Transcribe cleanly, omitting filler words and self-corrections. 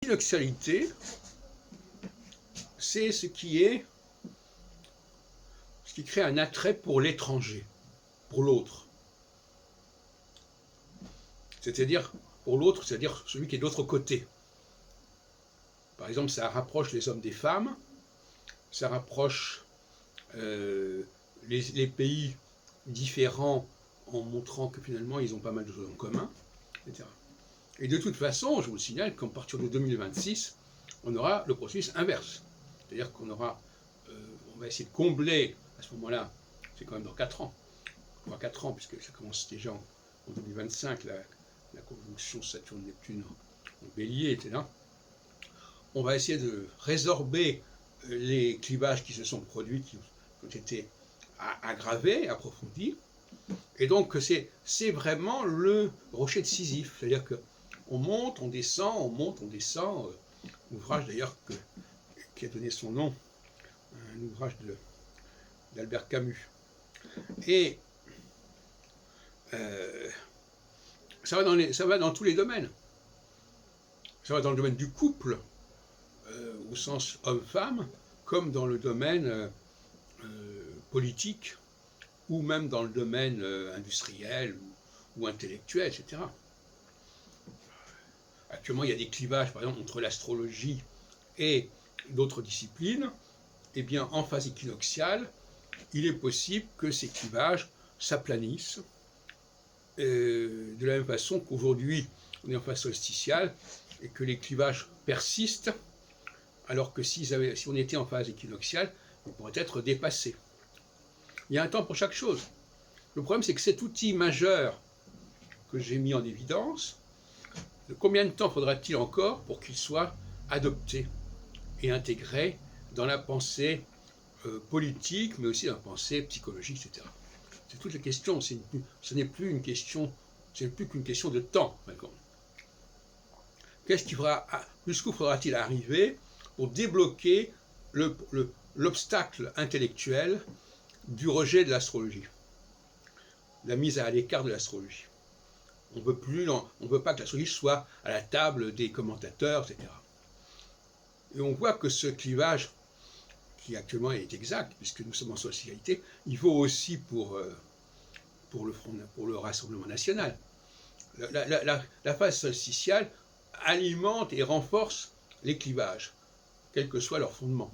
l'équinoxialité, c'est ce qui crée un attrait pour l'étranger, pour l'autre. C'est-à-dire, pour l'autre, c'est-à-dire celui qui est de l'autre côté. Par exemple, ça rapproche les hommes des femmes, ça rapproche les pays différents en montrant que finalement ils ont pas mal de choses en commun, etc. Et de toute façon, je vous signale qu'à partir de 2026, on aura le processus inverse. C'est-à-dire qu'on aura, on va essayer de combler, à ce moment-là, c'est quand même dans 4 ans, enfin 4 ans, puisque ça commence déjà en 2025, la conjonction Saturne-Neptune en bélier, etc. On va essayer de résorber les clivages qui se sont produits, qui ont été aggravés, approfondis. Et donc c'est vraiment le rocher de Sisyphe, c'est-à-dire qu'on monte, on descend, on monte, on descend. Ouvrage d'ailleurs qui a donné son nom, un ouvrage d'Albert Camus. Et ça va dans tous les domaines. Ça va dans le domaine du couple, au sens homme-femme, comme dans le domaine politique, ou même dans le domaine industriel ou intellectuel, etc. Actuellement, il y a des clivages, par exemple, entre l'astrologie et d'autres disciplines. Eh bien, en phase équinoxiale, il est possible que ces clivages s'aplanissent, de la même façon qu'aujourd'hui, on est en phase solsticiale, et que les clivages persistent, alors que si on était en phase équinoxiale, ils pourraient être dépassés. Il y a un temps pour chaque chose. Le problème, c'est que cet outil majeur que j'ai mis en évidence, combien de temps faudra-t-il encore pour qu'il soit adopté et intégré dans la pensée politique, mais aussi dans la pensée psychologique, etc. C'est toute la question. Ce n'est plus qu'une question de temps, maintenant. Jusqu'où faudra-t-il arriver pour débloquer l'obstacle intellectuel du rejet de l'astrologie, la mise à l'écart de l'astrologie. On ne veut pas que l'astrologie soit à la table des commentateurs, etc. Et on voit que ce clivage, qui actuellement est exact, puisque nous sommes en socialité, il vaut aussi pour le Rassemblement national. La phase solsticiale alimente et renforce les clivages, quel que soit leur fondement.